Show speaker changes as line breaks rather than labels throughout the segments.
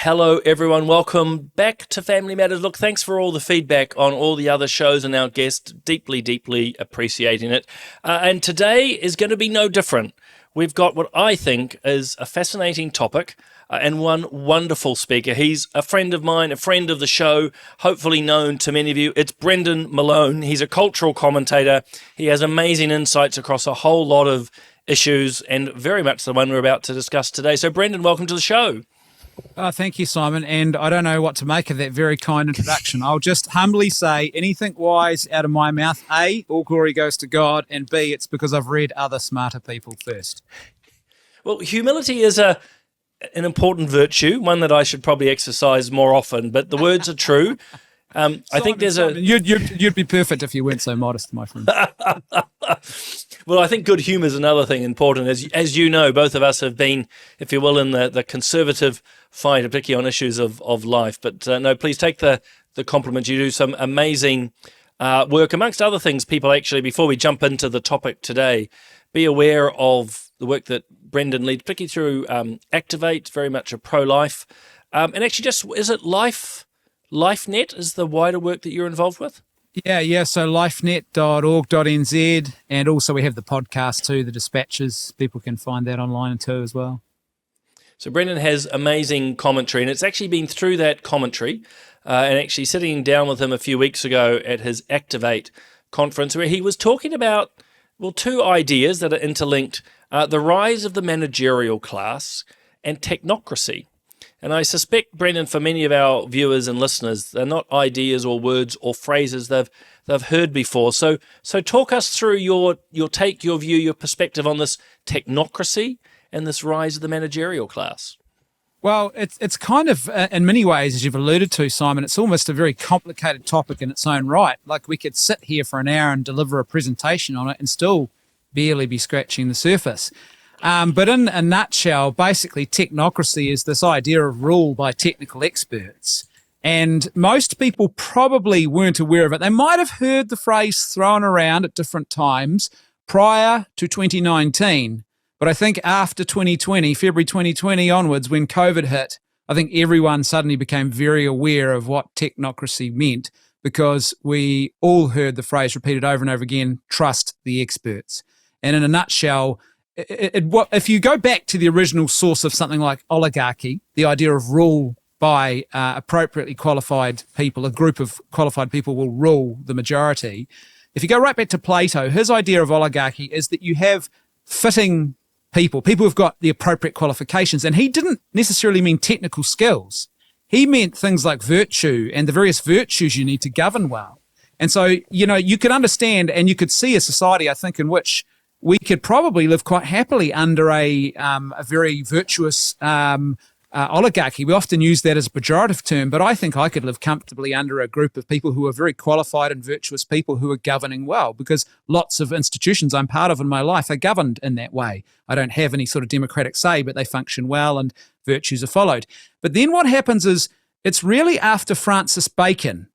hello everyone. Welcome back to Family Matters. Look, thanks for all the feedback on all the other shows and our guests. Deeply appreciating it. And today is going to be no different. We've got what I think is a fascinating topic and one wonderful speaker. He's a friend of mine, a friend of the show, hopefully known to many of you. It's Brendan Malone. He's a cultural commentator. He has amazing insights across a whole lot of issues and very much the one we're about to discuss today. So Brendan, welcome to the show.
Thank you, Simon. And I don't know what to make of that very kind introduction. I'll just humbly say anything wise out of my mouth, A, all glory goes to God, and B, it's because I've read other smarter people first.
Well, humility is an important virtue, one that I should probably exercise more often, but the words are true. I think there's
Simon, you'd be perfect if you weren't so modest, my friend.
Well, I think good humour is another thing important. As you know, both of us have been, if you will, in the conservative fight, particularly on issues of life. But no, please take the compliment. You do some amazing work. Amongst other things, people actually, before we jump into the topic today, be aware of the work that Brendan leads, particularly through Activate, very much a pro-life. And actually is it LifeNet is the wider work that you're involved with?
Yeah. So lifenet.org.nz, and also we have the podcast too, the Dispatches. People can find that online too as well.
So Brendan has amazing commentary, and it's actually been through that commentary and actually sitting down with him a few weeks ago at his Activate conference where he was talking about, well, two ideas that are interlinked, the rise of the managerial class and technocracy. And I suspect, Brendan, for many of our viewers and listeners, they're not ideas or words or phrases they've heard before. So talk us through your take, your view, your perspective on this technocracy and this rise of the managerial class.
Well, it's kind of, in many ways, as you've alluded to, Simon, it's almost a very complicated topic in its own right. Like we could sit here for an hour and deliver a presentation on it and still barely be scratching the surface. But in a nutshell, basically technocracy is this idea of rule by technical experts. And most people probably weren't aware of it. They might have heard the phrase thrown around at different times prior to 2019. But I think after 2020, February 2020 onwards, when COVID hit, I think everyone suddenly became very aware of what technocracy meant because we all heard the phrase repeated over and over again, trust the experts. And in a nutshell, if you go back to the original source of something like oligarchy, the idea of rule by appropriately qualified people, a group of qualified people will rule the majority. If you go right back to Plato, his idea of oligarchy is that you have fitting people who've got the appropriate qualifications. And he didn't necessarily mean technical skills. He meant things like virtue and the various virtues you need to govern well. And so, you could understand and you could see a society, I think, in which we could probably live quite happily under a very virtuous oligarchy. We often use that as a pejorative term, but I think I could live comfortably under a group of people who are very qualified and virtuous people who are governing well, because lots of institutions I'm part of in my life are governed in that way. I don't have any sort of democratic say, but they function well and virtues are followed. But then what happens is it's really after Francis Bacon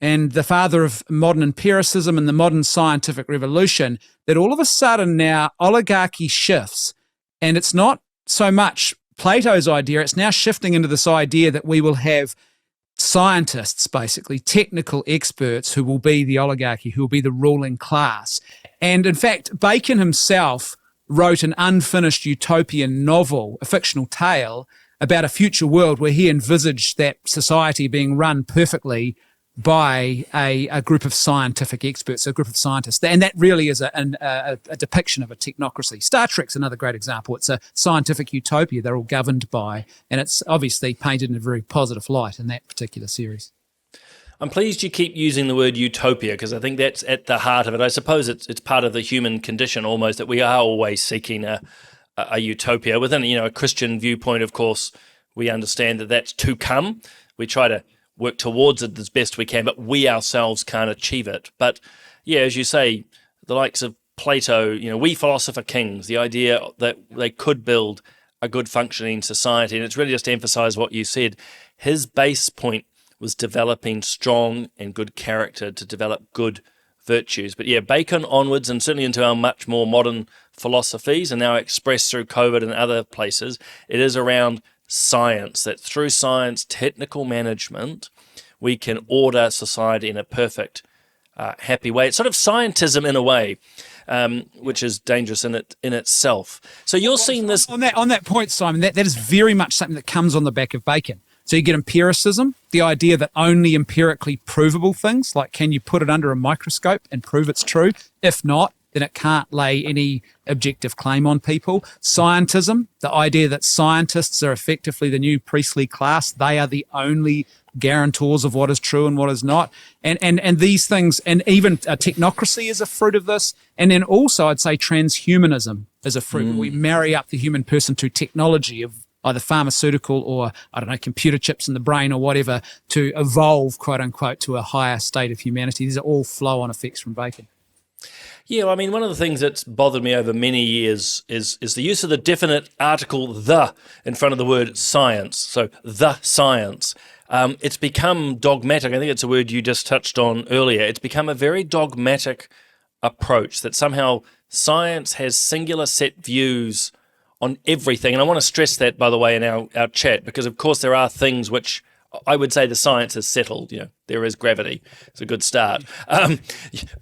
and the father of modern empiricism and the modern scientific revolution, that all of a sudden now oligarchy shifts. And it's not so much Plato's idea, it's now shifting into this idea that we will have scientists, basically, technical experts who will be the oligarchy, who will be the ruling class. And in fact, Bacon himself wrote an unfinished utopian novel, a fictional tale, about a future world where he envisaged that society being run perfectly by a group of scientific experts, a group of scientists. And that really is a depiction of a technocracy. Star Trek's another great example. It's a scientific utopia they're all governed by, and it's obviously painted in a very positive light in that particular series.
I'm pleased you keep using the word utopia because I think that's at the heart of it. I suppose it's part of the human condition almost that we are always seeking a utopia. Within a Christian viewpoint, of course, we understand that that's to come. We try to work towards it as best we can, but we ourselves can't achieve it. But yeah, as you say, the likes of Plato, we philosopher kings, the idea that they could build a good functioning society. And it's really just to emphasize what you said. His base point was developing strong and good character to develop good virtues. But yeah, Bacon onwards and certainly into our much more modern philosophies and now expressed through COVID and other places, it is around science, that through science, technical management, we can order society in a perfect, happy way. It's sort of scientism in a way, which is dangerous in itself. So you're seeing this
on that point, Simon. That is very much something that comes on the back of Bacon. So you get empiricism, the idea that only empirically provable things, like can you put it under a microscope and prove it's true? If not, then it can't lay any objective claim on people. Scientism, the idea that scientists are effectively the new priestly class. They are the only guarantors of what is true and what is not. And these things, and even technocracy is a fruit of this. And then also I'd say transhumanism is a fruit. We marry up the human person to technology of either pharmaceutical or, I don't know, computer chips in the brain or whatever to evolve, quote unquote, to a higher state of humanity. These are all flow-on effects from Bacon.
Yeah, I mean, one of the things that's bothered me over many years is the use of the definite article "the" in front of the word science. So, the science. It's become dogmatic. I think it's a word you just touched on earlier. It's become a very dogmatic approach that somehow science has singular set views on everything. And I want to stress that, by the way, in our chat, because, of course, there are things which I would say the science has settled. There is gravity. It's a good start.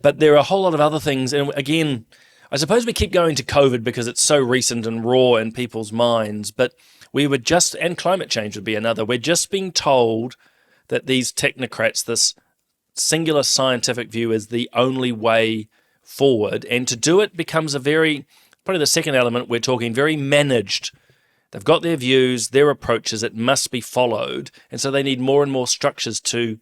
But there are a whole lot of other things. And again, I suppose we keep going to COVID because it's so recent and raw in people's minds. But and climate change would be another. We're just being told that these technocrats, this singular scientific view is the only way forward. And to do it becomes probably the second element, we're talking very managed. They've got their views, their approaches, it must be followed. And so they need more and more structures to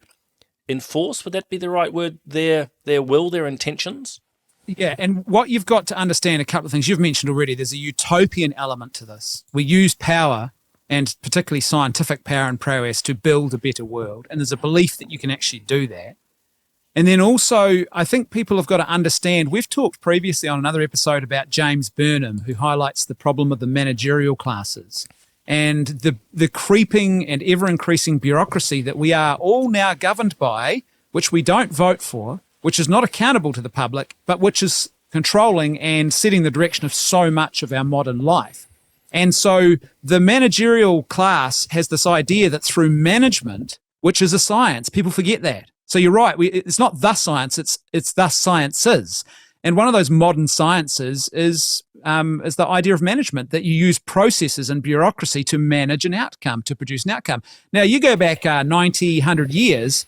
enforce, would that be the right word, their will, their intentions?
Yeah, and what you've got to understand, a couple of things you've mentioned already, there's a utopian element to this. We use power, and particularly scientific power and prowess, to build a better world. And there's a belief that you can actually do that. And then also, I think people have got to understand, we've talked previously on another episode about James Burnham, who highlights the problem of the managerial classes and the creeping and ever-increasing bureaucracy that we are all now governed by, which we don't vote for, which is not accountable to the public, but which is controlling and setting the direction of so much of our modern life. And so the managerial class has this idea that through management, which is a science, people forget that. So you're right. It's not the science. It's the sciences. And one of those modern sciences is the idea of management, that you use processes and bureaucracy to manage an outcome, to produce an outcome. Now, you go back 90, 100 years,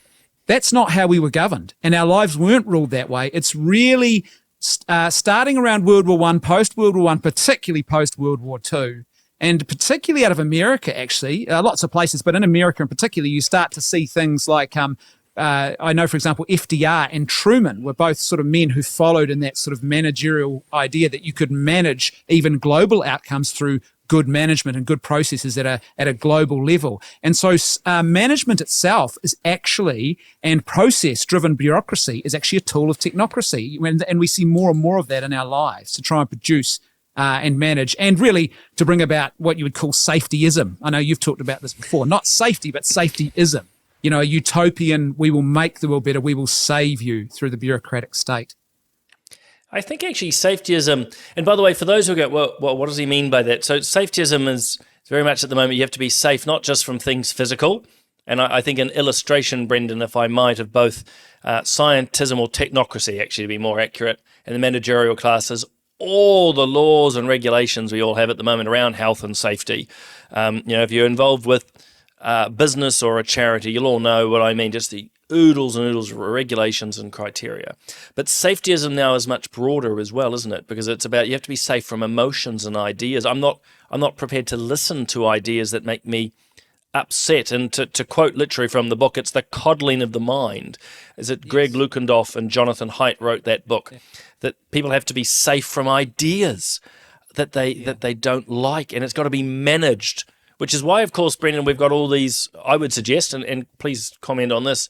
that's not how we were governed. And our lives weren't ruled that way. It's really starting around World War I, post-World War I, particularly post-World War II, and particularly out of America, actually, lots of places, but in America in particular, you start to see things like I know, for example, FDR and Truman were both sort of men who followed in that sort of managerial idea that you could manage even global outcomes through good management and good processes at a global level. And so management itself is actually, and process-driven bureaucracy is actually a tool of technocracy. And we see more and more of that in our lives to try and produce and manage, and really to bring about what you would call safetyism. I know you've talked about this before. Not safety, but safetyism. A utopian, we will make the world better, we will save you through the bureaucratic state.
I think actually safetyism, and by the way, for those who go, well, what does he mean by that? So safetyism is very much at the moment, you have to be safe, not just from things physical. And I think an illustration, Brendan, if I might, of both scientism or technocracy, actually to be more accurate, and the managerial classes, all the laws and regulations we all have at the moment around health and safety. If you're involved with business or a charity, you'll all know what I mean, just the oodles and oodles of regulations and criteria. But safetyism now is much broader as well, isn't it? Because it's about, you have to be safe from emotions and ideas. I'm not prepared to listen to ideas that make me upset. And to quote literally from the book, it's the coddling of the mind. Is it Greg Lukendorf and Jonathan Haidt wrote that book, that people have to be safe from ideas that they don't like, and it's got to be managed. Which is why, of course, Brendan, we've got all these, I would suggest, and please comment on this,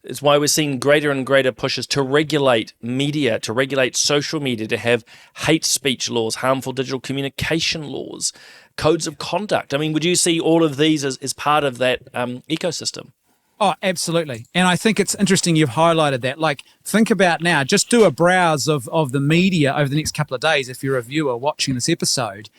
it's why we're seeing greater and greater pushes to regulate media, to regulate social media, to have hate speech laws, harmful digital communication laws, codes of conduct. I mean, would you see all of these as part of that ecosystem?
Oh, absolutely. And I think it's interesting you've highlighted that. Like, think about now, just do a browse of the media over the next couple of days if you're a viewer watching this episode.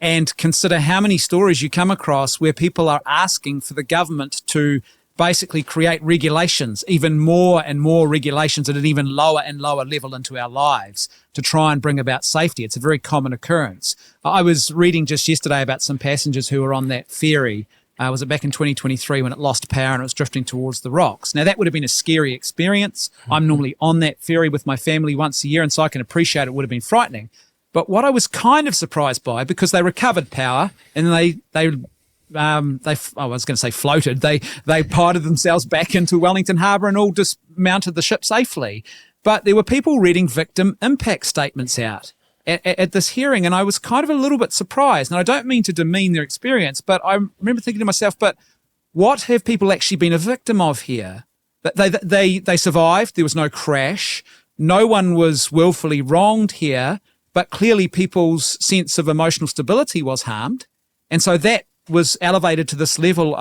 and consider how many stories you come across where people are asking for the government to basically create regulations, even more and more regulations at an even lower and lower level into our lives to try and bring about safety. It's a very common occurrence. I was reading just yesterday about some passengers who were on that ferry. Was it back in 2023 when it lost power and it was drifting towards the rocks? Now, that would have been a scary experience. I'm normally on that ferry with my family once a year, and so I can appreciate it would have been frightening. But what I was kind of surprised by, because they recovered power and I was going to say floated. They piloted themselves back into Wellington Harbour and all dismounted the ship safely. But there were people reading victim impact statements out at this hearing, and I was kind of a little bit surprised. And I don't mean to demean their experience, but I remember thinking to myself, but what have people actually been a victim of here? They survived. There was no crash. No one was willfully wronged here, but clearly people's sense of emotional stability was harmed. And so that was elevated to this level.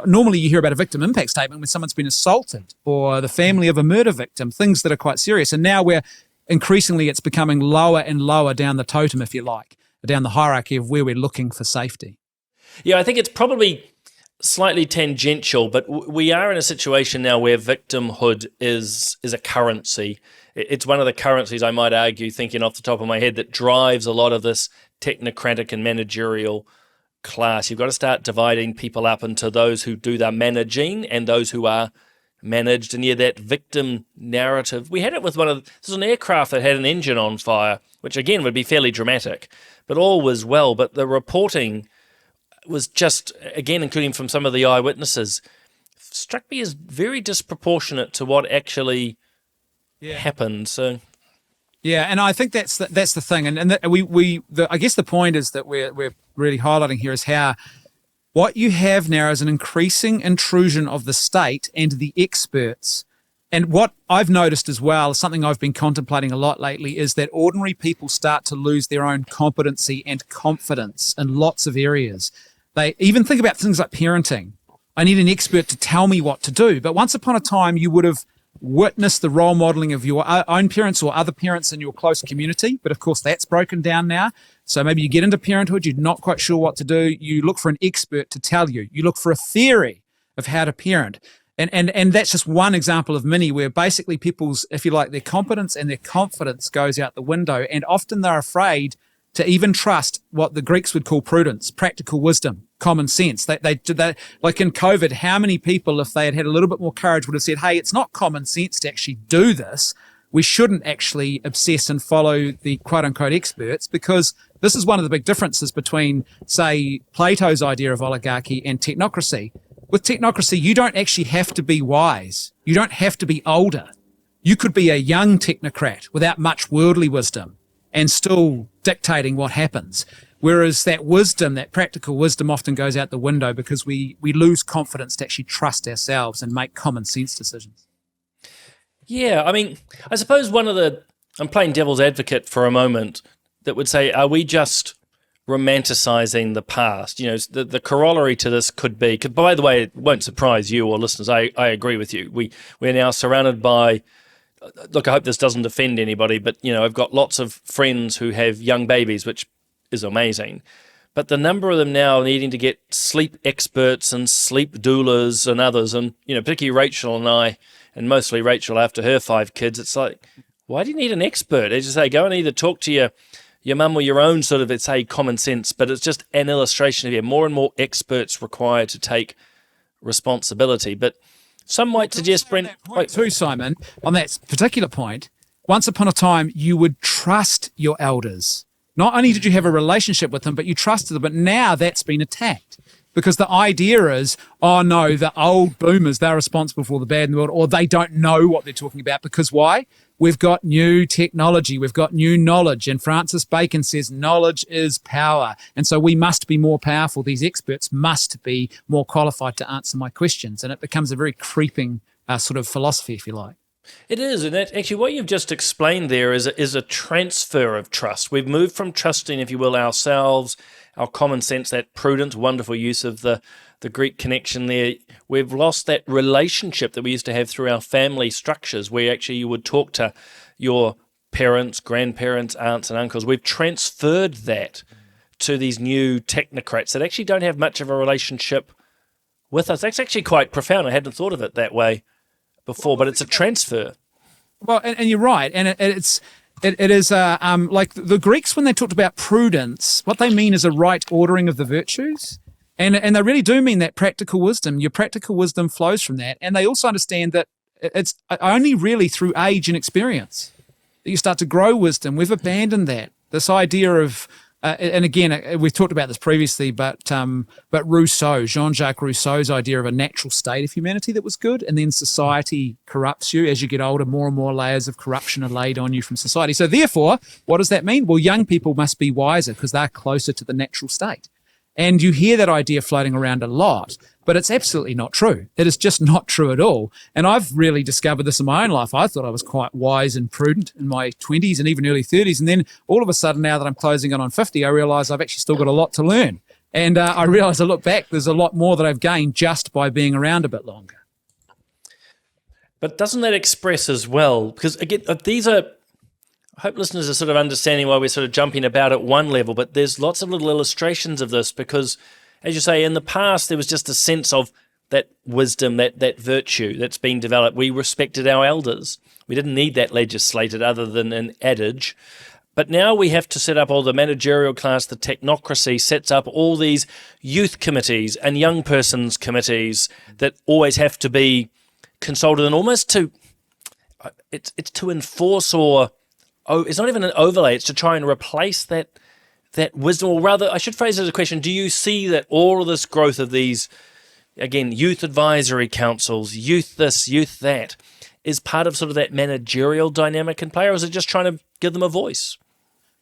Normally you hear about a victim impact statement when someone's been assaulted or the family of a murder victim, things that are quite serious. And now it's becoming lower and lower down the totem, if you like, down the hierarchy of where we're looking for safety.
Yeah, I think it's probably slightly tangential, but we are in a situation now where victimhood is a currency. It's one of the currencies, I might argue, thinking off the top of my head, that drives a lot of this technocratic and managerial class. You've got to start dividing people up into those who do the managing and those who are managed. And yeah, that victim narrative, we had it with this was an aircraft that had an engine on fire, which again would be fairly dramatic, but all was well. But the reporting was just, again, including from some of the eyewitnesses, struck me as very disproportionate to what actually happened. So
yeah, and I think that's the thing, and I guess the point is that we're really highlighting here is how what you have now is an increasing intrusion of the state and the experts. And what I've noticed as well, something I've been contemplating a lot lately, is that ordinary people start to lose their own competency and confidence in lots of areas. They even think about things like parenting. I need an expert to tell me what to do. But once upon a time, you would have witnessed the role modeling of your own parents or other parents in your close community. But of course, that's broken down now. So maybe you get into parenthood, you're not quite sure what to do. You look for an expert to tell you. You look for a theory of how to parent. And that's just one example of many where basically people's, if you like, their competence and their confidence goes out the window. And often they're afraid to even trust what the Greeks would call prudence, practical wisdom, common sense. They like in COVID, how many people, if they had had a little bit more courage, would have said, hey, it's not common sense to actually do this. We shouldn't actually obsess and follow the quote-unquote experts, because this is one of the big differences between, say, Plato's idea of oligarchy and technocracy. With technocracy, you don't actually have to be wise. You don't have to be older. You could be a young technocrat without much worldly wisdom and still dictating what happens. Whereas that wisdom, that practical wisdom, often goes out the window because we lose confidence to actually trust ourselves and make common sense decisions.
Yeah, I mean, I suppose I'm playing devil's advocate for a moment, that would say, are we just romanticizing the past? You know, the corollary to this could be, by the way, it won't surprise you or listeners, I agree with you. We're now surrounded by, look, I hope this doesn't offend anybody, but, you know, I've got lots of friends who have young babies, which is amazing. But the number of them now needing to get sleep experts and sleep doulas and others, and, you know, particularly Rachel and I, and mostly Rachel after her 5 kids, it's like, why do you need an expert? As you say, go and either talk to your mum or your own sort of, it's common sense, but it's just an illustration of more and more experts required to take responsibility. But some might suggest, Brent,
too, Simon, on that particular point, once upon a time, you would trust your elders. Not only did you have a relationship with them, but you trusted them. But now that's been attacked, because the idea is, oh no, the old boomers, they're responsible for the bad in the world, or they don't know what they're talking about. Because why? We've got new technology, we've got new knowledge. And Francis Bacon says knowledge is power. And so we must be more powerful. These experts must be more qualified to answer my questions. And it becomes a very creeping sort of philosophy, if you like.
It is, and that, actually what you've just explained there is a transfer of trust. We've moved from trusting, if you will, ourselves, our common sense, that prudent, wonderful use of the Greek connection there. We've lost that relationship that we used to have through our family structures, where actually you would talk to your parents, grandparents, aunts and uncles. We've transferred that to these new technocrats that actually don't have much of a relationship with us. That's actually quite profound. I hadn't thought of it that way before, but it's a transfer.
Well, and you're right, and it is like the Greeks, when they talked about prudence, what they mean is a right ordering of the virtues, and they really do mean that practical wisdom. Your practical wisdom flows from that, and they also understand that it's only really through age and experience that you start to grow wisdom. We've abandoned that. This idea of and again, we've talked about this previously, but Rousseau, Jean-Jacques Rousseau's idea of a natural state of humanity that was good, and then society corrupts you. As you get older, more and more layers of corruption are laid on you from society. So therefore, what does that mean? Well, young people must be wiser because they're closer to the natural state. And you hear that idea floating around a lot, but it's absolutely not true. It is just not true at all. And I've really discovered this in my own life. I thought I was quite wise and prudent in my 20s and even early 30s. And then all of a sudden, now that I'm closing in on 50, I realize I've actually still got a lot to learn. And I realize, I look back, there's a lot more that I've gained just by being around a bit longer.
But doesn't that express as well, because again, these are, I hope listeners are sort of understanding why we're sort of jumping about at one level, but there's lots of little illustrations of this because, as you say, in the past, there was just a sense of that wisdom, that virtue that's been developed. We respected our elders. We didn't need that legislated other than an adage. But now we have to set up all the managerial class, the technocracy sets up all these youth committees and young persons committees that always have to be consulted, and almost to, it's to enforce or, it's not even an overlay, it's to try and replace that wisdom, or rather, I should phrase it as a question. Do you see that all of this growth of these, again, youth advisory councils, youth this, youth that, is part of sort of that managerial dynamic in play, or is it just trying to give them a voice?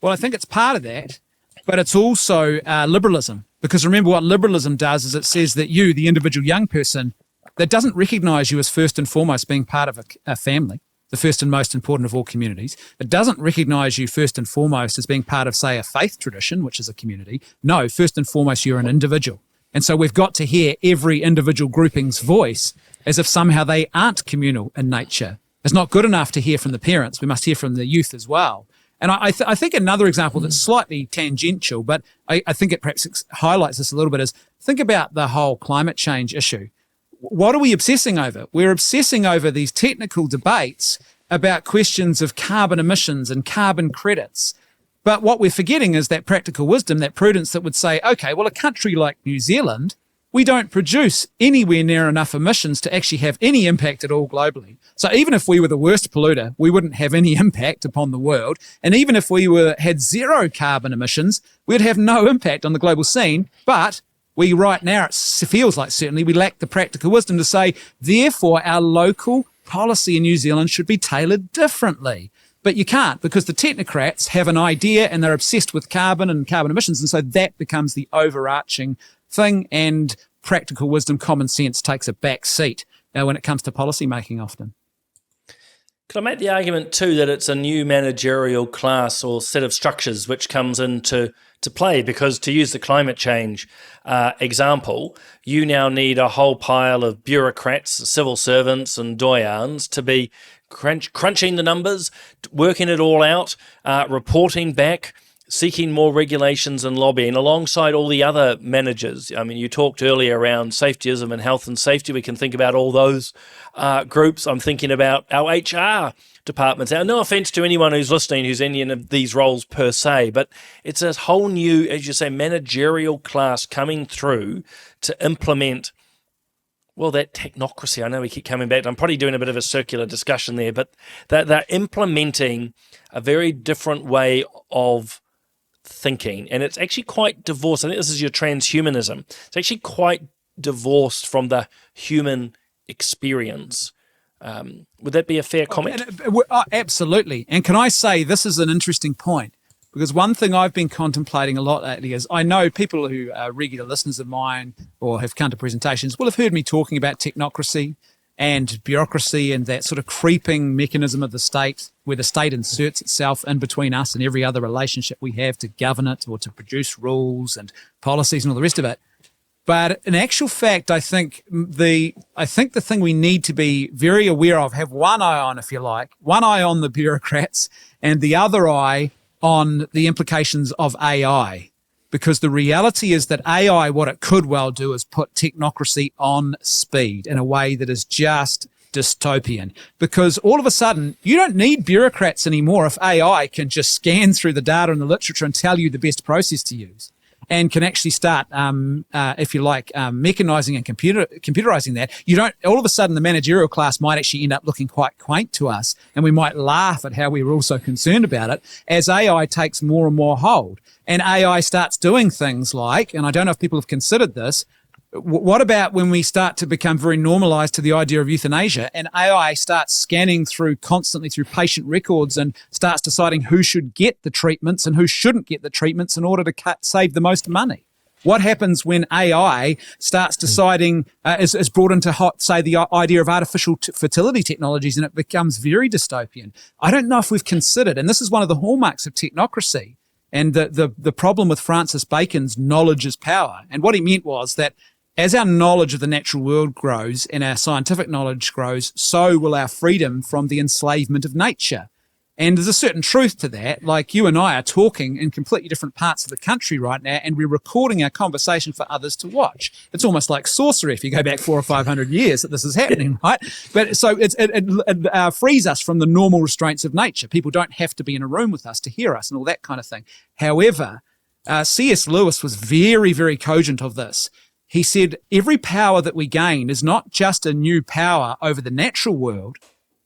Well, I think it's part of that, but it's also liberalism. Because remember, what liberalism does is it says that you, the individual young person, that doesn't recognize you as first and foremost being part of a family, the first and most important of all communities. It doesn't recognize you first and foremost as being part of, say, a faith tradition, which is a community. No, first and foremost, you're an individual. And so we've got to hear every individual grouping's voice as if somehow they aren't communal in nature. It's not good enough to hear from the parents. We must hear from the youth as well. And I think another example that's slightly tangential, but I think it perhaps highlights this a little bit, is think about the whole climate change issue. What are we obsessing over? We're obsessing over these technical debates about questions of carbon emissions and carbon credits. But what we're forgetting is that practical wisdom, that prudence that would say, okay, well, a country like New Zealand, we don't produce anywhere near enough emissions to actually have any impact at all globally. So even if we were the worst polluter, we wouldn't have any impact upon the world. And even if we had zero carbon emissions, we'd have no impact on the global scene. But we right now, it feels like certainly we lack the practical wisdom to say, therefore, our local policy in New Zealand should be tailored differently. But you can't, because the technocrats have an idea and they're obsessed with carbon and carbon emissions. And so that becomes the overarching thing, and practical wisdom, common sense takes a back seat when it comes to policy making often.
Could I make the argument too that it's a new managerial class or set of structures which comes into play? Because to use the climate change example, you now need a whole pile of bureaucrats, civil servants and doyens to be crunching the numbers, working it all out, reporting back, seeking more regulations and lobbying alongside all the other managers. I mean, you talked earlier around safetyism and health and safety. We can think about all those groups. I'm thinking about our HR departments. Now, no offense to anyone who's listening who's in any of these roles per se, but it's a whole new, as you say, managerial class coming through to implement, well, that technocracy. I know we keep coming back. I'm probably doing a bit of a circular discussion there, but they're implementing a very different way of thinking, and it's actually quite divorced. I think this is your transhumanism. It's actually quite divorced from the human experience. Would that be a fair comment?
Absolutely. And can I say this is an interesting point, because one thing I've been contemplating a lot lately is, I know people who are regular listeners of mine or have come to presentations will have heard me talking about technocracy and bureaucracy and that sort of creeping mechanism of the state, where the state inserts itself in between us and every other relationship we have to govern it or to produce rules and policies and all the rest of it. But in actual fact, I think the thing we need to be very aware of, have one eye on, if you like, one eye on the bureaucrats and the other eye on the implications of AI. because the reality is that AI, what it could well do is put technocracy on speed in a way that is just dystopian, because all of a sudden you don't need bureaucrats anymore if AI can just scan through the data and the literature and tell you the best process to use, and can actually start, if you like, mechanizing and computerizing that. You don't, all of a sudden the managerial class might actually end up looking quite quaint to us, and we might laugh at how we were all so concerned about it as AI takes more and more hold. And AI starts doing things like, and I don't know if people have considered this, what about when we start to become very normalized to the idea of euthanasia, and AI starts scanning constantly through patient records and starts deciding who should get the treatments and who shouldn't get the treatments in order to save the most money? What happens when AI starts deciding, is brought into say the idea of artificial fertility technologies, and it becomes very dystopian? I don't know if we've considered, and this is one of the hallmarks of technocracy, and the problem with Francis Bacon's knowledge is power. And what he meant was that as our knowledge of the natural world grows and our scientific knowledge grows, so will our freedom from the enslavement of nature. And there's a certain truth to that. Like, you and I are talking in completely different parts of the country right now, and we're recording our conversation for others to watch. It's almost like sorcery if you go back 400 or 500 years that this is happening, right? But so it frees us from the normal restraints of nature. People don't have to be in a room with us to hear us and all that kind of thing. However, C.S. Lewis was very, very cogent of this. He said, every power that we gain is not just a new power over the natural world.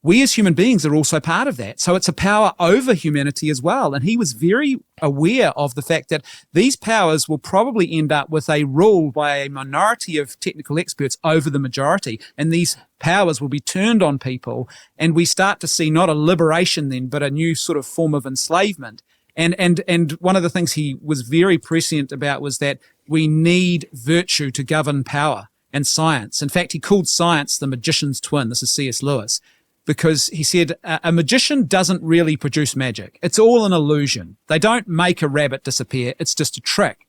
We as human beings are also part of that. So it's a power over humanity as well. And he was very aware of the fact that these powers will probably end up with a rule by a minority of technical experts over the majority. And these powers will be turned on people. And we start to see not a liberation then, but a new sort of form of enslavement. And one of the things he was very prescient about was that we need virtue to govern power and science. In fact, he called science the magician's twin. This is C.S. Lewis, because he said a magician doesn't really produce magic. It's all an illusion. They don't make a rabbit disappear. It's just a trick.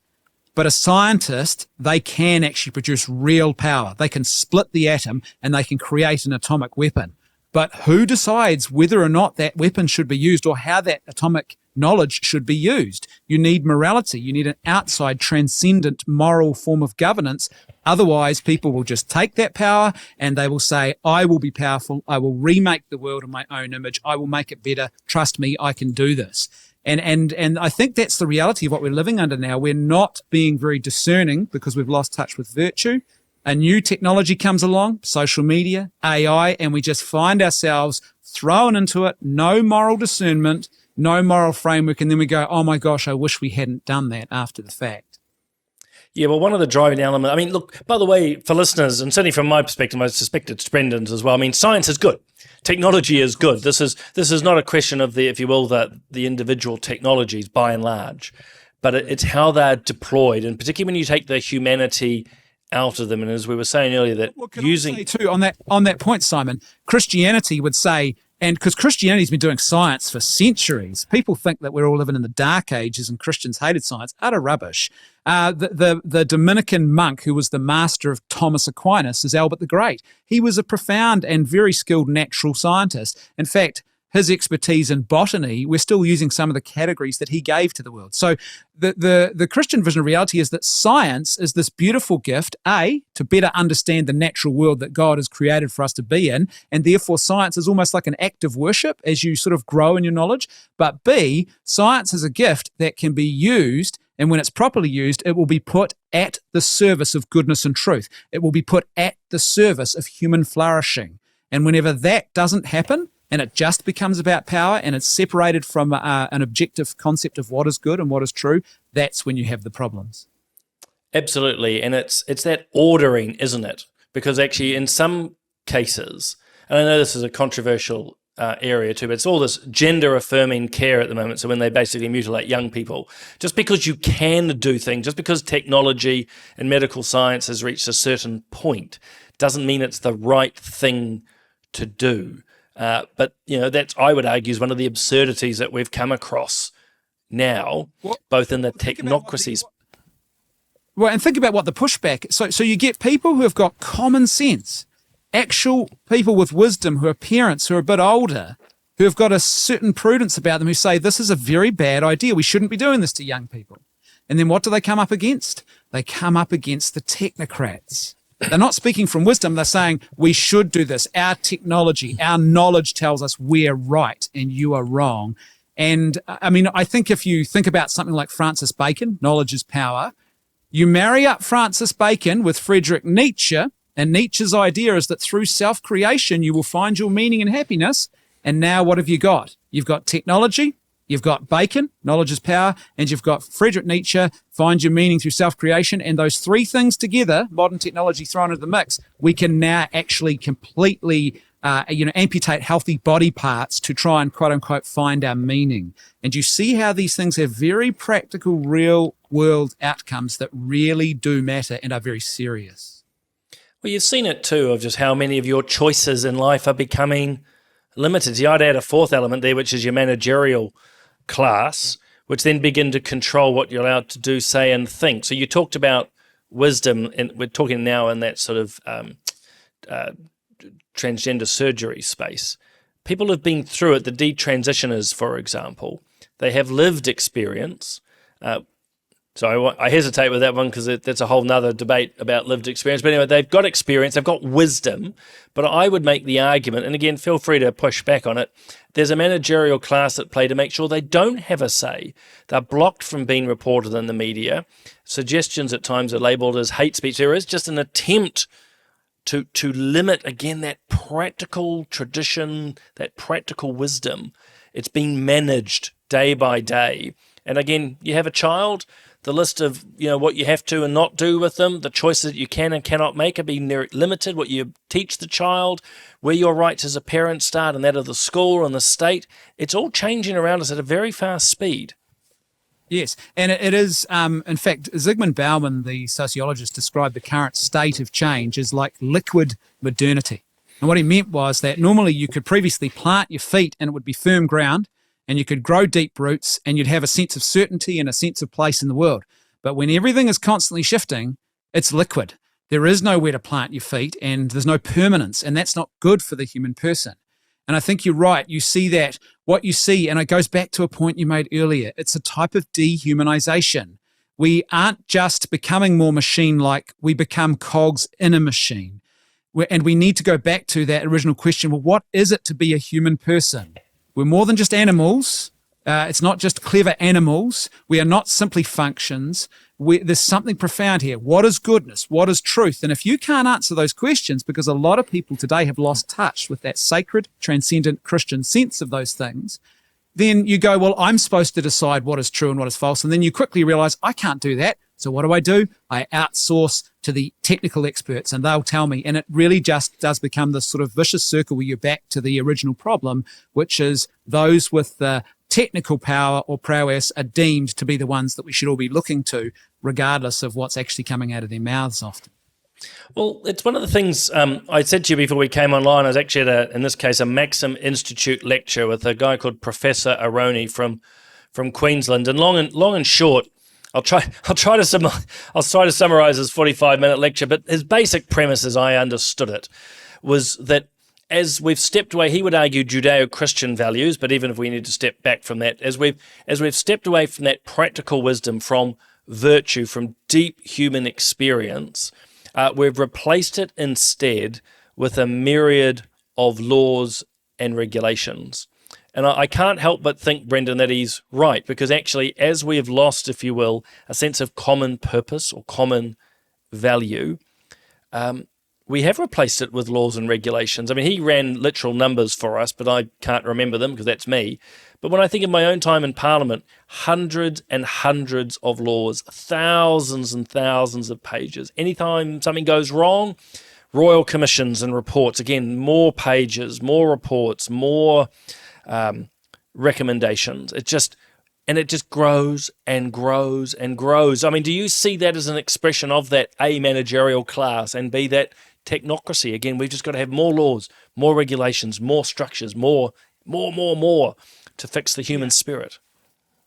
But a scientist, they can actually produce real power. They can split the atom and they can create an atomic weapon. But who decides whether or not that weapon should be used or how that atomic knowledge should be used? You need morality. You need an outside, transcendent, moral form of governance. Otherwise, people will just take that power and they will say, I will be powerful. I will remake the world in my own image. I will make it better. Trust me, I can do this. And I think that's the reality of what we're living under now. We're not being very discerning because we've lost touch with virtue. A new technology comes along, social media, AI, and we just find ourselves thrown into it, no moral discernment, no moral framework, and then we go, oh my gosh, I wish we hadn't done that after the fact.
Yeah, well, one of the driving elements, I mean, look, by the way, for listeners, and certainly from my perspective, I suspect it's Brendan's as well, I mean, science is good. Technology is good. This is not a question of the, if you will, the individual technologies by and large, but it's how they're deployed, and particularly when you take the humanity out of them. And as we were saying earlier, that using...
I say too, on that point, Simon, Christianity would say, and because Christianity's been doing science for centuries, people think that we're all living in the dark ages and Christians hated science. Utter rubbish. The Dominican monk who was the master of Thomas Aquinas is Albert the Great. He was a profound and very skilled natural scientist. In fact, his expertise in botany, we're still using some of the categories that he gave to the world. So the Christian vision of reality is that science is this beautiful gift, A, to better understand the natural world that God has created for us to be in, and therefore science is almost like an act of worship as you sort of grow in your knowledge. But B, science is a gift that can be used, and when it's properly used, it will be put at the service of goodness and truth. It will be put at the service of human flourishing. And whenever that doesn't happen, and it just becomes about power and it's separated from an objective concept of what is good and what is true, that's when you have the problems.
Absolutely. And it's that ordering, isn't it? Because actually in some cases, and I know this is a controversial area too, but it's all this gender-affirming care at the moment. So when they basically mutilate young people, just because you can do things, just because technology and medical science has reached a certain point, doesn't mean it's the right thing to do. But, you know, that's, I would argue, is one of the absurdities that we've come across now, both in the technocracies.
Well, and think about what the pushback. So you get people who have got common sense, actual people with wisdom who are parents who are a bit older, who have got a certain prudence about them, who say this is a very bad idea. We shouldn't be doing this to young people. And then what do they come up against? They come up against the technocrats. They're not speaking from wisdom. They're saying, we should do this. Our technology, our knowledge tells us we're right and you are wrong. And I mean, I think if you think about something like Francis Bacon, knowledge is power, you marry up Francis Bacon with Friedrich Nietzsche, and Nietzsche's idea is that through self-creation, you will find your meaning and happiness. And now what have you got? You've got technology, you've got Bacon, knowledge is power, and you've got Friedrich Nietzsche, find your meaning through self-creation. And those three things together, modern technology thrown into the mix, we can now actually completely amputate healthy body parts to try and quote unquote find our meaning. And you see how these things have very practical, real world outcomes that really do matter and are very serious.
Well, you've seen it too, of just how many of your choices in life are becoming limited. See, I'd add a fourth element there, which is your managerial class, which then begin to control what you're allowed to do, say, and think. So you talked about wisdom, and we're talking now in that sort of transgender surgery space. People have been through it, the detransitioners, for example. They have lived experience. So I hesitate with that one because that's a whole nother debate about lived experience. But anyway, they've got experience, they've got wisdom. But I would make the argument, and again, feel free to push back on it, there's a managerial class at play to make sure they don't have a say. They're blocked from being reported in the media. Suggestions at times are labelled as hate speech. There is just an attempt to limit, again, that practical tradition, that practical wisdom. It's being managed day by day. And again, you have a child, the list of what you have to and not do with them, the choices that you can and cannot make are being limited, what you teach the child, where your rights as a parent start and that of the school and the state. It's all changing around us at a very fast speed.
Yes, and it is, in fact, Zygmunt Bauman, the sociologist, described the current state of change as like liquid modernity. And what he meant was that normally you could previously plant your feet and it would be firm ground, and you could grow deep roots and you'd have a sense of certainty and a sense of place in the world. But when everything is constantly shifting, it's liquid. There is nowhere to plant your feet and there's no permanence, and that's not good for the human person. And I think you're right. You see that, what you see, and it goes back to a point you made earlier, it's a type of dehumanization. We aren't just becoming more machine-like, we become cogs in a machine. And we need to go back to that original question, well, what is it to be a human person? We're more than just animals. It's not just clever animals. We are not simply functions. There's something profound here. What is goodness? What is truth? And if you can't answer those questions, because a lot of people today have lost touch with that sacred, transcendent Christian sense of those things, then you go, well, I'm supposed to decide what is true and what is false. And then you quickly realize, I can't do that. So what do? I outsource to the technical experts and they'll tell me. And it really just does become this sort of vicious circle where you're back to the original problem, which is those with the technical power or prowess are deemed to be the ones that we should all be looking to, regardless of what's actually coming out of their mouths often.
Well, it's one of the things I said to you before we came online. I was actually at, in this case, a Maxim Institute lecture with a guy called Professor Aroni from Queensland. And long and short, I'll try to summarize his 45-minute lecture, but his basic premise, as I understood it, was that as we've stepped away, he would argue Judeo-Christian values, but even if we need to step back from that, as we've stepped away from that practical wisdom, from virtue, from deep human experience, we've replaced it instead with a myriad of laws and regulations. And I can't help but think, Brendan, that he's right, because actually, as we have lost, if you will, a sense of common purpose or common value, we have replaced it with laws and regulations. I mean, he ran literal numbers for us, but I can't remember them because that's me. But when I think of my own time in Parliament, hundreds and hundreds of laws, thousands and thousands of pages. Anytime something goes wrong, royal commissions and reports, again, more pages, more reports, more recommendations. It just grows and grows and grows. I mean, do you see that as an expression of that A, managerial class, and B, that technocracy? Again, we've just got to have more laws, more regulations, more structures, more to fix the human spirit.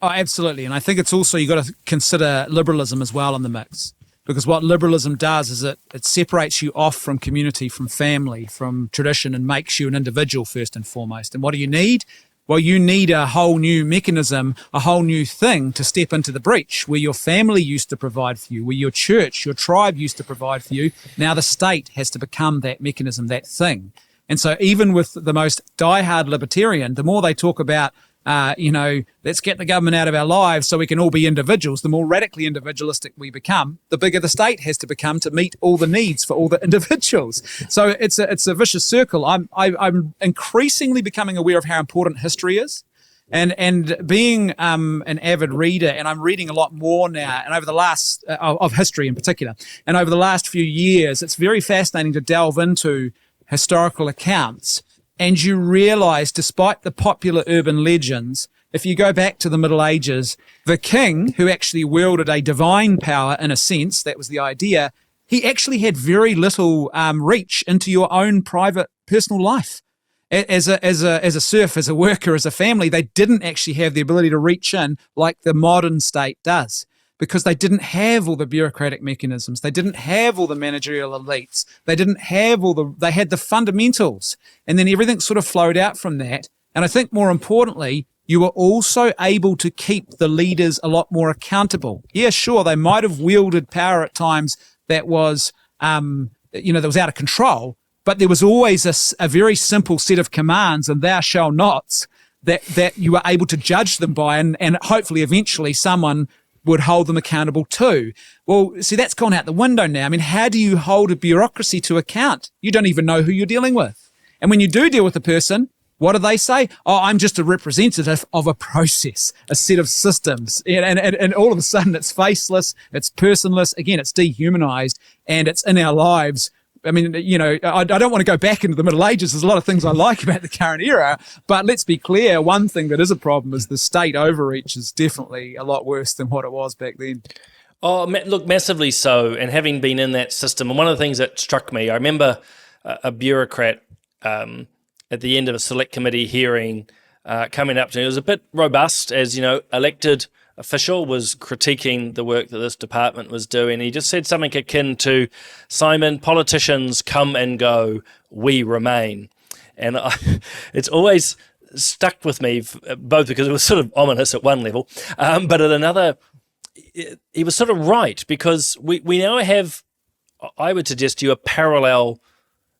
Oh, absolutely. And I think it's also, you've got to consider liberalism as well in the mix. Because what liberalism does is it separates you off from community, from family, from tradition, and makes you an individual first and foremost. And what do you need? well, you need a whole new mechanism, a whole new thing to step into the breach where your family used to provide for you, where your church, your tribe used to provide for you. Now the state has to become that mechanism, that thing. And so even with the most diehard libertarian, the more they talk about, let's get the government out of our lives so we can all be individuals, the more radically individualistic we become, the bigger the state has to become to meet all the needs for all the individuals. So it's a vicious circle. I'm increasingly becoming aware of how important history is. And being an avid reader, and I'm reading a lot more now, and over the last, of history in particular, and over the last few years, it's very fascinating to delve into historical accounts. And you realize, despite the popular urban legends, if you go back to the Middle Ages, the king, who actually wielded a divine power in a sense, that was the idea, he actually had very little reach into your own private personal life. As a serf, as a worker, as a family, they didn't actually have the ability to reach in like the modern state does, because they didn't have all the bureaucratic mechanisms. They didn't have all the managerial elites. They didn't have they had the fundamentals. And then everything sort of flowed out from that. And I think more importantly, you were also able to keep the leaders a lot more accountable. Yeah, sure, they might have wielded power at times that was, that was out of control, but there was always a very simple set of commands and thou shalt nots that you were able to judge them by, and hopefully eventually someone would hold them accountable too. Well, see, that's gone out the window now. I mean, how do you hold a bureaucracy to account? You don't even know who you're dealing with. And when you do deal with a person, what do they say? Oh, I'm just a representative of a process, a set of systems. And all of a sudden it's faceless, it's personless, again, it's dehumanized, and it's in our lives. I mean, I don't want to go back into the Middle Ages. There's a lot of things I like about the current era, but let's be clear. One thing that is a problem is the state overreach is definitely a lot worse than what it was back then.
Oh, look, massively so. And having been in that system, and one of the things that struck me, I remember a bureaucrat at the end of a select committee hearing coming up to me. It was a bit robust, as, elected official was critiquing the work that this department was doing. He just said something akin to, Simon, politicians come and go, we remain. And it's always stuck with me, both because it was sort of ominous at one level, but at another, he was sort of right, because we now have, I would suggest to you, a parallel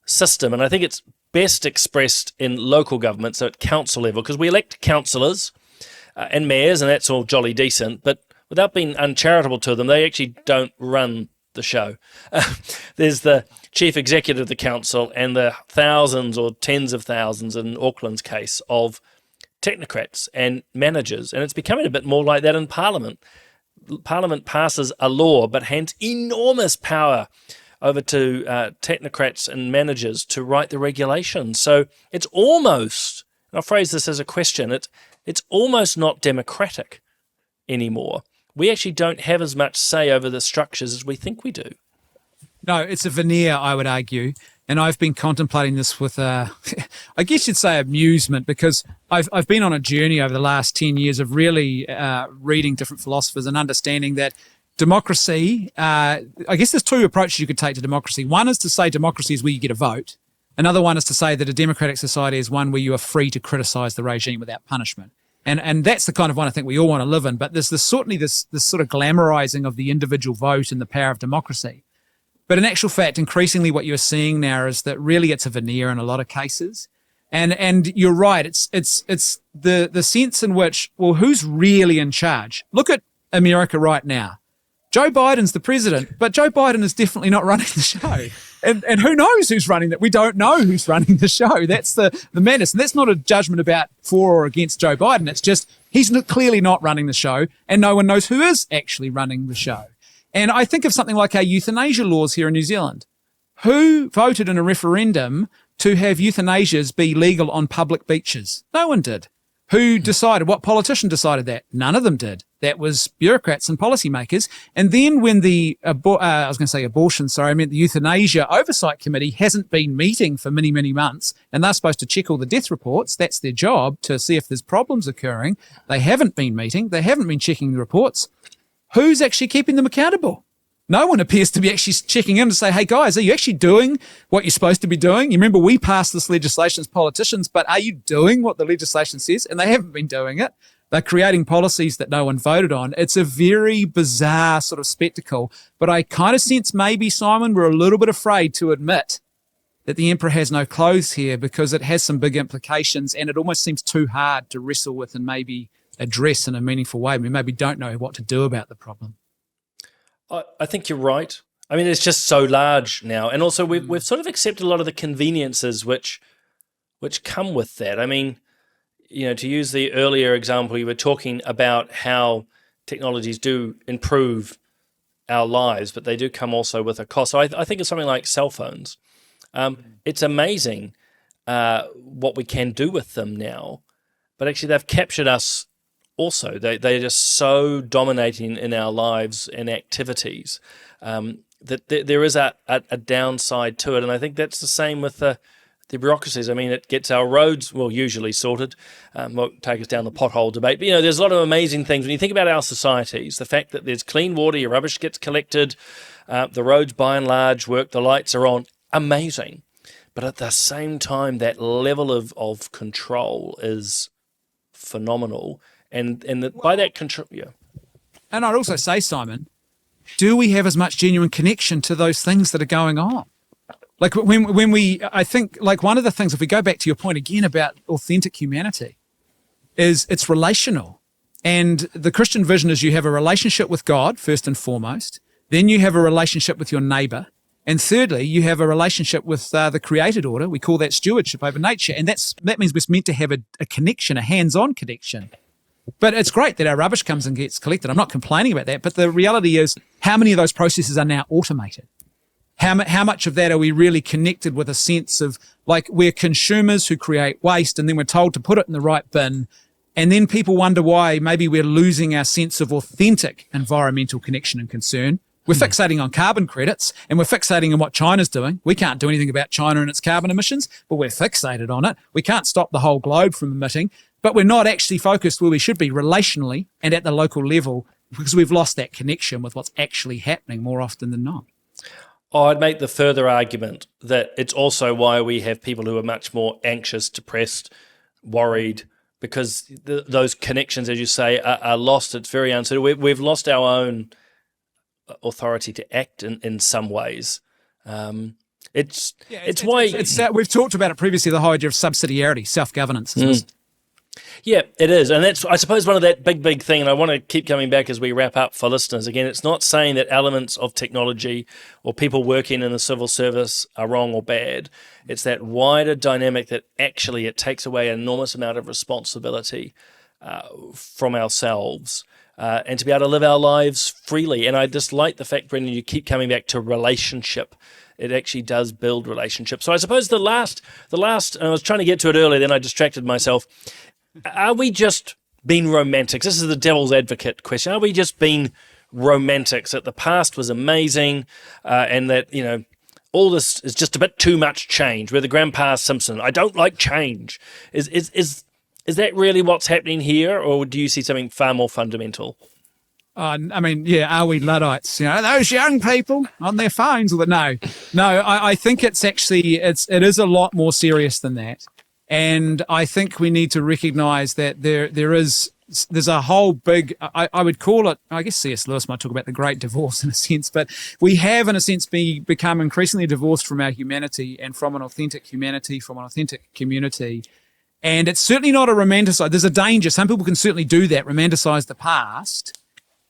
system. And I think it's best expressed in local government, so at council level, because we elect councillors and mayors, and that's all jolly decent, but without being uncharitable to them, they actually don't run the show. There's the chief executive of the council and the thousands or tens of thousands, in Auckland's case, of technocrats and managers, and it's becoming a bit more like that in Parliament. Parliament passes a law but hands enormous power over to technocrats and managers to write the regulations. So it's almost, and I'll phrase this as a question, it's almost not democratic anymore. We actually don't have as much say over the structures as we think we do.
No, it's a veneer, I would argue. And I've been contemplating this with, I guess you'd say, amusement, because I've been on a journey over the last 10 years of really reading different philosophers and understanding that democracy, I guess there's two approaches you could take to democracy. One is to say democracy is where you get a vote. Another one is to say that a democratic society is one where you are free to criticize the regime without punishment. And that's the kind of one I think we all want to live in. But there's certainly this sort of glamorizing of the individual vote and the power of democracy. But in actual fact, increasingly what you're seeing now is that really it's a veneer in a lot of cases. And you're right, it's the sense in which, well, who's really in charge? Look at America right now. Joe Biden's the president, but Joe Biden is definitely not running the show. And who knows who's running that? We don't know who's running the show. That's the madness. And that's not a judgment about for or against Joe Biden. It's just he's clearly not running the show, and no one knows who is actually running the show. And I think of something like our euthanasia laws here in New Zealand. Who voted in a referendum to have euthanasias be legal on public beaches? No one did. Who decided? What politician decided that? None of them did. That was bureaucrats and policymakers. And then when the the Euthanasia Oversight Committee hasn't been meeting for many, many months, and they're supposed to check all the death reports. That's their job, to see if there's problems occurring. They haven't been meeting. They haven't been checking the reports. Who's actually keeping them accountable? no one appears to be actually checking in to say, hey, guys, are you actually doing what you're supposed to be doing? You remember we passed this legislation as politicians, but are you doing what the legislation says? And they haven't been doing it. They're creating policies that no one voted on. It's a very bizarre sort of spectacle. But I kind of sense maybe, Simon, we're a little bit afraid to admit that the emperor has no clothes here because it has some big implications and it almost seems too hard to wrestle with and maybe address in a meaningful way. We maybe don't know what to do about the problem.
I think you're right. I mean, it's just so large now. And also we've sort of accepted a lot of the conveniences which come with that. I mean, to use the earlier example, you were talking about how technologies do improve our lives, but they do come also with a cost. So I think it's something like cell phones. It's amazing what we can do with them now, but actually they've captured us also. They're just so dominating in our lives and activities that there is a downside to it. And I think that's the same with the bureaucracies. I mean, it gets our roads, usually sorted. Won't take us down the pothole debate. But, there's a lot of amazing things. When you think about our societies, the fact that there's clean water, your rubbish gets collected, the roads by and large work, the lights are on, amazing. But at the same time, that level of control is phenomenal. And by that control, yeah.
And I'd also say, Simon, do we have as much genuine connection to those things that are going on? Like I think like one of the things, if we go back to your point again about authentic humanity, is it's relational. And the Christian vision is you have a relationship with God, first and foremost. Then you have a relationship with your neighbor. And thirdly, you have a relationship with the created order. We call that stewardship over nature. And that means we're meant to have a connection, a hands-on connection. But it's great that our rubbish comes and gets collected. I'm not complaining about that. But the reality is, how many of those processes are now automated? How much of that are we really connected with a sense of, like, we're consumers who create waste and then we're told to put it in the right bin. And then people wonder why maybe we're losing our sense of authentic environmental connection and concern. We're fixating on carbon credits and we're fixating on what China's doing. We can't do anything about China and its carbon emissions, but we're fixated on it. We can't stop the whole globe from emitting, but we're not actually focused where we should be relationally and at the local level because we've lost that connection with what's actually happening more often than not.
I'd make the further argument that it's also why we have people who are much more anxious, depressed, worried, because those connections, as you say, are lost. It's very uncertain. We've lost our own authority to act in some ways. It's why
we've talked about it previously, the whole idea of subsidiarity, self-governance.
Yeah, it is. And that's, I suppose, one of that big thing, and I want to keep coming back as we wrap up for listeners. Again, it's not saying that elements of technology or people working in the civil service are wrong or bad. It's that wider dynamic that actually it takes away an enormous amount of responsibility from ourselves and to be able to live our lives freely. And I just like the fact, Brendan, you keep coming back to relationship. It actually does build relationships. So I suppose the last, and I was trying to get to it earlier, then I distracted myself. Are we just being romantics? This is the devil's advocate question. Are we just being romantics that the past was amazing and that, all this is just a bit too much change? We're the Grandpa Simpson. I don't like change. Is that really what's happening here, or do you see something far more fundamental?
Are we Luddites? Those young people on their phones. No, I think it's actually, it is a lot more serious than that. And I think we need to recognize that there's a whole big, I would call it, I guess C.S. Lewis might talk about the great divorce in a sense, but we have in a sense become increasingly divorced from our humanity and from an authentic humanity, from an authentic community. And it's certainly not a romanticize. There's a danger. Some people can certainly do that, romanticize the past.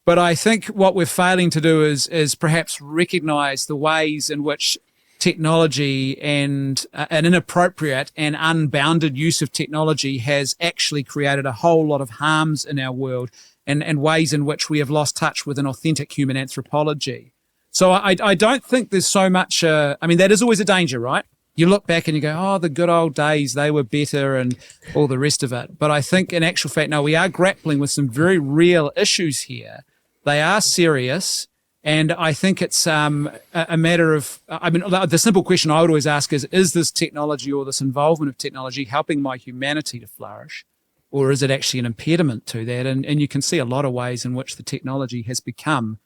But I think what we're failing to do is perhaps recognize the ways in which technology and an inappropriate and unbounded use of technology has actually created a whole lot of harms in our world and ways in which we have lost touch with an authentic human anthropology. So I don't think there's so much, that is always a danger, right? You look back and you go, oh, the good old days, they were better and all the rest of it. But I think in actual fact, no, we are grappling with some very real issues here. They are serious. And I think it's a matter of, the simple question I would always ask is this technology or this involvement of technology helping my humanity to flourish? Or is it actually an impediment to that? And you can see a lot of ways in which the technology has become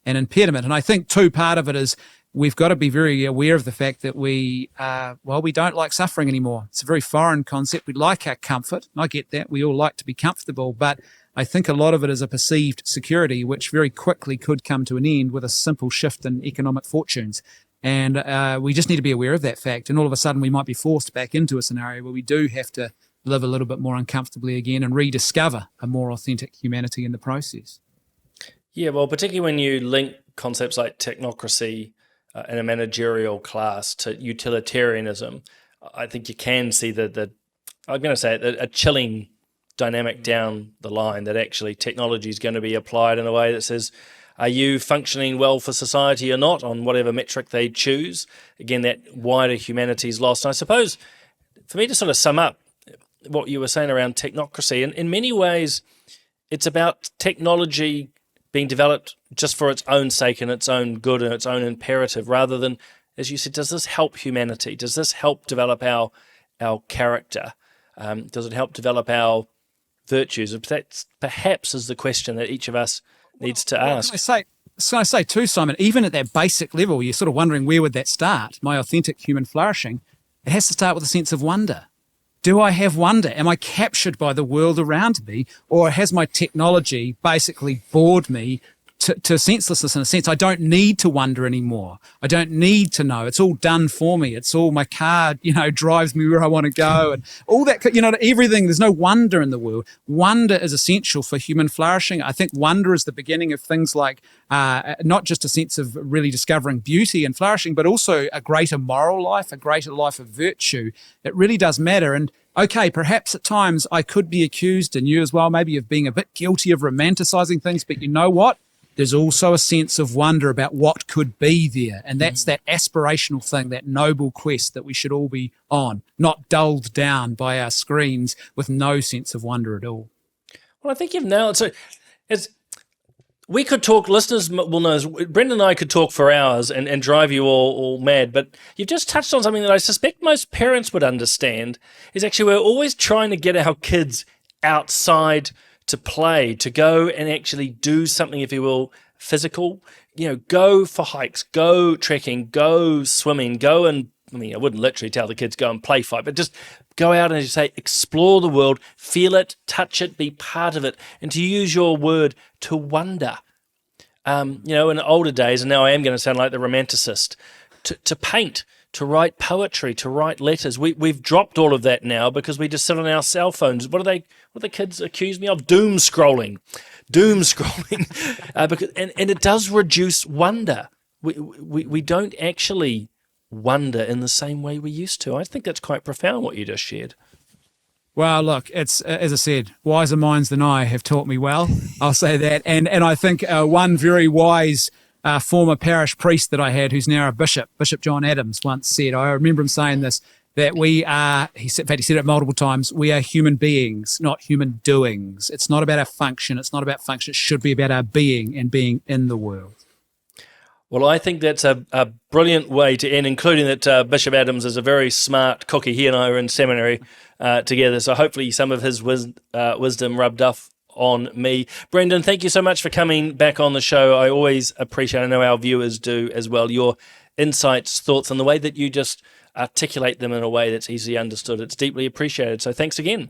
an impediment. And I think too, part of it is we've got to be very aware of the fact that we don't like suffering anymore. It's a very foreign concept. We like our comfort. And I get that. We all like to be comfortable, but I think a lot of it is a perceived security, which very quickly could come to an end with a simple shift in economic fortunes. And we just need to be aware of that fact. And all of a sudden we might be forced back into a scenario where we do have to live a little bit more uncomfortably again and rediscover a more authentic humanity in the process. Yeah,
well, particularly when you link concepts like technocracy and a managerial class to utilitarianism, I think you can see a chilling dynamic down the line that actually technology is going to be applied in a way that says, are you functioning well for society or not on whatever metric they choose? Again, that wider humanity is lost. And I suppose for me to sort of sum up what you were saying around technocracy, in many ways, it's about technology being developed just for its own sake and its own good and its own imperative, rather than, as you said, does this help humanity? Does this help develop our character? Does it help develop our virtues? That perhaps is the question that each of us needs to ask.
I say too, Simon, even at that basic level, you're sort of wondering where would that start, my authentic human flourishing. It has to start with a sense of wonder. Do I have wonder? Am I captured by the world around me, or has my technology basically bored me to senselessness in a sense? I don't need to wonder anymore. I don't need to know. It's all done for me. It's all my car, drives me where I want to go and all that, everything. There's no wonder in the world. Wonder is essential for human flourishing. I think wonder is the beginning of things like not just a sense of really discovering beauty and flourishing, but also a greater moral life, a greater life of virtue. It really does matter. And okay, perhaps at times I could be accused, and you as well, maybe of being a bit guilty of romanticizing things, but you know what? There's also a sense of wonder about what could be there. And that's that aspirational thing, that noble quest that we should all be on, not dulled down by our screens with no sense of wonder at all.
Well, I think you've nailed it. So we could talk, listeners will know, Brendan and I could talk for hours and drive you all mad, but you've just touched on something that I suspect most parents would understand, is actually we're always trying to get our kids outside to play, to go and actually do something, if you will, physical, go for hikes, go trekking, go swimming, I wouldn't literally tell the kids go and play fight, but just go out and, as you say, explore the world, feel it, touch it, be part of it, and to use your word, to wonder. In older days, and now I am going to sound like the romanticist, to paint, to write poetry, to write letters. We've dropped all of that now because we just sit on our cell phones. What do the kids accuse me of? Doom scrolling. Because it does reduce wonder. We don't actually wonder in the same way we used to. I think that's quite profound what you just shared.
Well, look, it's, as I said, wiser minds than I have taught me well. I'll say that. And I think one very wise former parish priest that I had, who's now a bishop, Bishop John Adams, once said, I remember him saying this, that we are, in fact, he said it multiple times, we are human beings, not human doings. It's not about our function. It's not about function. It should be about our being and being in the world.
Well, I think that's a brilliant way to end, including that Bishop Adams is a very smart cookie. He and I were in seminary together, so hopefully some of his wisdom rubbed off on me. Brendan, thank you so much for coming back on the show. I always appreciate, I know our viewers do as well, your insights, thoughts, and the way that you just articulate them in a way that's easily understood. It's deeply appreciated. So thanks again.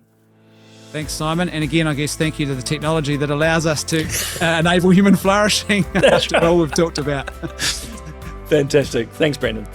Thanks, Simon. And again, I guess thank you to the technology that allows us to enable human flourishing after all we've talked about.
Fantastic. Thanks, Brendan.